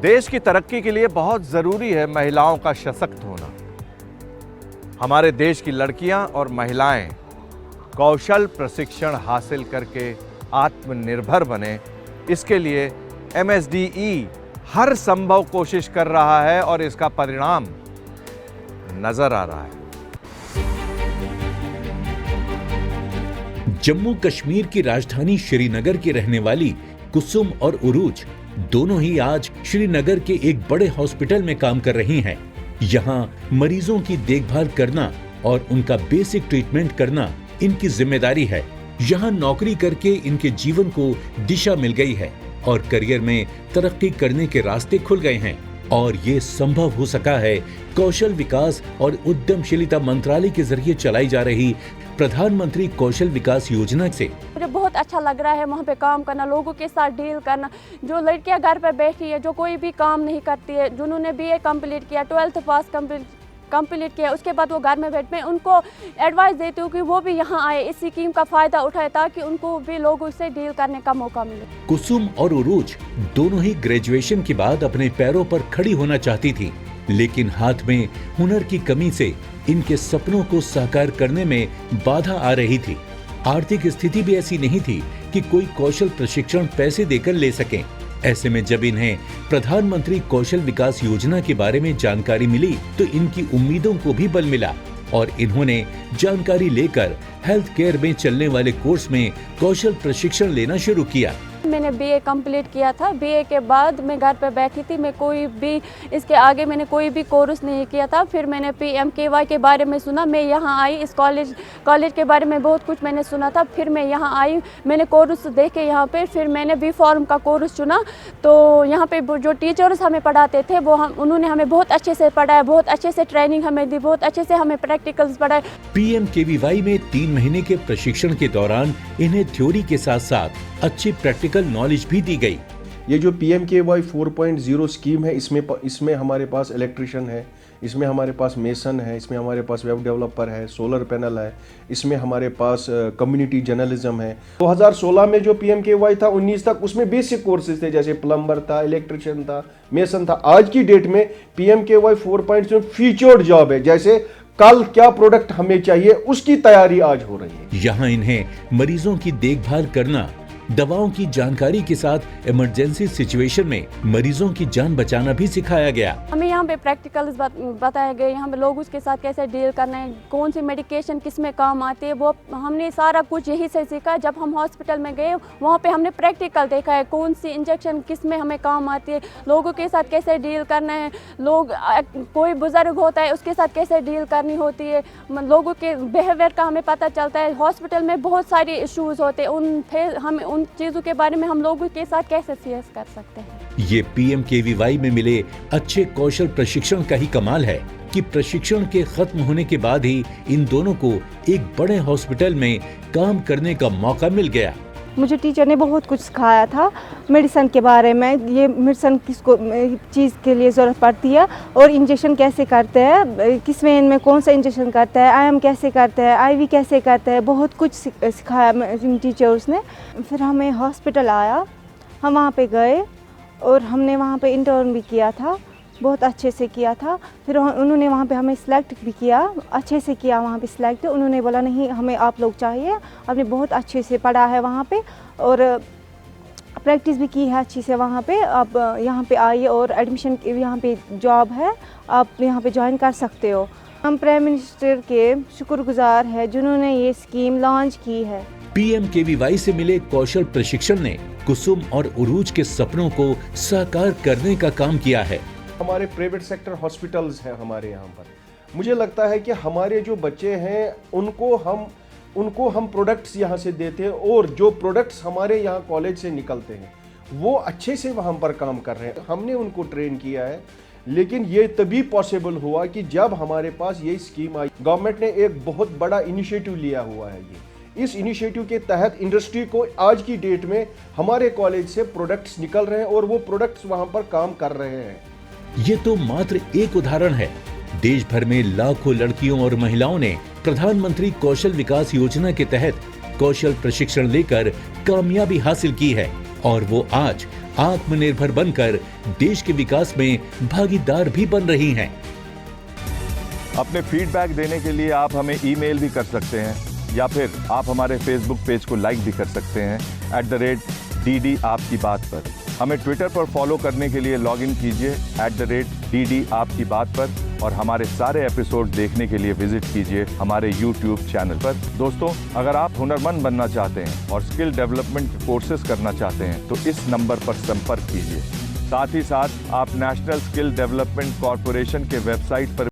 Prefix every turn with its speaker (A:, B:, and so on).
A: देश की तरक्की के लिए बहुत जरूरी है महिलाओं का सशक्त होना। हमारे देश की लड़कियां और महिलाएं कौशल प्रशिक्षण हासिल करके आत्मनिर्भर बने, इसके लिए MSDE हर संभव कोशिश कर रहा है और इसका परिणाम नजर आ रहा है।
B: जम्मू कश्मीर की राजधानी श्रीनगर की रहने वाली कुसुम और उरूज दोनों ही आज श्रीनगर के एक बड़े हॉस्पिटल में काम कर रही हैं। यहाँ मरीजों की देखभाल करना और उनका बेसिक ट्रीटमेंट करना इनकी जिम्मेदारी है। यहाँ नौकरी करके इनके जीवन को दिशा मिल गई है और करियर में तरक्की करने के रास्ते खुल गए हैं। और ये संभव हो सका है कौशल विकास और उद्यमशीलता मंत्रालय के जरिए चलाई जा रही प्रधानमंत्री कौशल विकास योजना से।
C: मुझे बहुत अच्छा लग रहा है वहाँ पे काम करना, लोगों के साथ डील करना। जो लड़कियाँ घर पे बैठी है, जो कोई भी काम नहीं करती है, जिन्होंने BA कंप्लीट किया, 12th पास कंप्लीट किया, उसके बाद वो घर में बैठ में उनको एडवाइस देती हूँ कि वो भी यहाँ आए, इस स्कीम का फायदा उठाए ताकि उनको भी लोगों से डील करने का मौका मिले।
B: कुसुम और उरूज दोनों ही ग्रेजुएशन के बाद अपने पैरों पर खड़ी होना चाहती थी, लेकिन हाथ में हुनर की कमी से इनके सपनों को साकार करने में बाधा आ रही थी। आर्थिक स्थिति भी ऐसी नहीं थी कि कोई कौशल प्रशिक्षण पैसे देकर ले सकें। ऐसे में जब इन्हें प्रधानमंत्री कौशल विकास योजना के बारे में जानकारी मिली तो इनकी उम्मीदों को भी बल मिला और इन्होंने जानकारी लेकर हेल्थ केयर में चलने वाले कोर्स में कौशल प्रशिक्षण लेना शुरू किया।
C: मैंने BA कंप्लीट किया था। BA के बाद मैं घर पे बैठी थी, मैं कोई भी इसके आगे मैंने कोई भी कोर्स नहीं किया था। फिर मैंने PMKY के बारे में सुना, मैं यहाँ आई, इस कॉलेज के बारे में बहुत कुछ मैंने सुना था। फिर मैं यहाँ आई, मैंने कोर्स देखे यहाँ पे, फिर मैंने B.Pharm का कोर्स चुना। तो यहाँ पे जो टीचर्स हमें पढ़ाते थे उन्होंने हमें बहुत अच्छे से पढ़ाया, बहुत अच्छे से ट्रेनिंग हमें दी, बहुत अच्छे से हमें प्रैक्टिकल्स पढ़ाए।
B: PMKVY में 3 महीने के प्रशिक्षण के दौरान इन्हें थ्योरी के साथ साथ अच्छी प्रैक्टिकल नॉलेज भी दी गई।
D: ये जो PMKY 4.0 स्कीम है, इसमें हमारे पास इलेक्ट्रिशियन है, इसमें हमारे पास मेसन है, इसमें हमारे पास वेब डेवलपर है, सोलर पैनल है, इसमें हमारे पास कम्युनिटी जर्नलिज्म है। 2016 में जो PMKY था 19 तक उसमें बेसिक कोर्सेज थे, जैसे प्लम्बर था, इलेक्ट्रिशियन था, मेसन था। आज की डेट में PMKY 4.0 फीचर्ड जॉब है, जैसे कल क्या प्रोडक्ट हमें चाहिए उसकी तैयारी आज हो रही है।
B: यहाँ इन्हें मरीजों की देखभाल करना, दवाओं की जानकारी के साथ इमरजेंसी सिचुएशन में मरीजों की जान बचाना भी सिखाया गया।
C: हमें यहाँ पे प्रैक्टिकल्स बताए गए, यहाँ पे लोग उसके साथ कैसे डील करना है, कौन सी मेडिकेशन किस में काम आती है, वो हमने सारा कुछ यही से सीखा। जब हम हॉस्पिटल में गए वहाँ पे हमने प्रैक्टिकल देखा है, कौन सी इंजेक्शन किस में हमें काम आती है, लोगों के साथ कैसे डील करना है, कोई बुजुर्ग होता है उसके साथ कैसे डील करनी होती है, लोगों के बिहेवियर का हमें पता चलता है। हॉस्पिटल में बहुत सारे इश्यूज होते हैं, हमें उन चीज़ों के बारे में हम लोगों के साथ कैसे फेस कर सकते हैं।
B: ये PMKVY में मिले अच्छे कौशल प्रशिक्षण का ही कमाल है कि प्रशिक्षण के खत्म होने के बाद ही इन दोनों को एक बड़े हॉस्पिटल में काम करने का मौका मिल गया।
E: मुझे टीचर ने बहुत कुछ सिखाया था मेडिसिन के बारे में, ये मेडिसिन किसको चीज़ के लिए ज़रूरत पड़ती है और इंजेक्शन कैसे करते हैं, किस वेन में कौन सा इंजेक्शन करता है, IM कैसे करते हैं, IV कैसे करते हैं, बहुत कुछ सिखाया टीचर्स ने। फिर हमें हॉस्पिटल आया, हम वहाँ पे गए और हमने वहाँ पे इंटर्न भी किया था, बहुत अच्छे से किया था। फिर उन्होंने वहाँ पे हमें सिलेक्ट भी किया, अच्छे से किया वहाँ पे सिलेक्ट। उन्होंने बोला नहीं हमें आप लोग चाहिए, आपने बहुत अच्छे से पढ़ा है वहाँ पे और प्रैक्टिस भी की है अच्छी से वहाँ पे। आप यहाँ पे आइए और एडमिशन यहाँ पे जॉब है, आप यहाँ पे ज्वाइन कर सकते हो। हम प्राइम मिनिस्टर के शुक्रगुजार हैं जिन्होंने ये स्कीम लॉन्च की है।
B: PMKVY से मिले कौशल प्रशिक्षण ने कुसुम और उरूज के सपनों को साकार करने का काम किया है।
D: हमारे प्राइवेट सेक्टर हॉस्पिटल्स हैं हमारे यहाँ पर, मुझे लगता है कि हमारे जो बच्चे हैं उनको हम प्रोडक्ट्स यहाँ से देते हैं और जो प्रोडक्ट्स हमारे यहाँ कॉलेज से निकलते हैं वो अच्छे से वहाँ पर काम कर रहे हैं। हमने उनको ट्रेन किया है, लेकिन ये तभी पॉसिबल हुआ कि जब हमारे पास ये स्कीम आई। गवर्नमेंट ने एक बहुत बड़ा इनिशिएटिव लिया हुआ है। इस इनिशिएटिव के तहत इंडस्ट्री को आज की डेट में हमारे कॉलेज से प्रोडक्ट्स निकल रहे हैं और वो प्रोडक्ट्स वहाँ पर काम कर रहे हैं।
B: ये तो मात्र एक उदाहरण है। देश भर में लाखों लड़कियों और महिलाओं ने प्रधानमंत्री कौशल विकास योजना के तहत कौशल प्रशिक्षण लेकर कामयाबी हासिल की है और वो आज आत्मनिर्भर बनकर देश के विकास में भागीदार भी बन रही हैं।
F: अपने फीडबैक देने के लिए आप हमें ईमेल भी कर सकते हैं या फिर आप हमारे फेसबुक पेज को लाइक भी कर सकते हैं @DD आपकी बात पर। हमें ट्विटर पर फॉलो करने के लिए लॉग इन कीजिए @DD आपकी बात पर और हमारे सारे एपिसोड देखने के लिए विजिट कीजिए हमारे YouTube चैनल पर। दोस्तों, अगर आप हुनरमंद बनना चाहते हैं और स्किल डेवलपमेंट कोर्सेज करना चाहते हैं तो इस नंबर पर संपर्क कीजिए। साथ ही साथ आप नेशनल स्किल डेवलपमेंट कॉरपोरेशन के वेबसाइट पर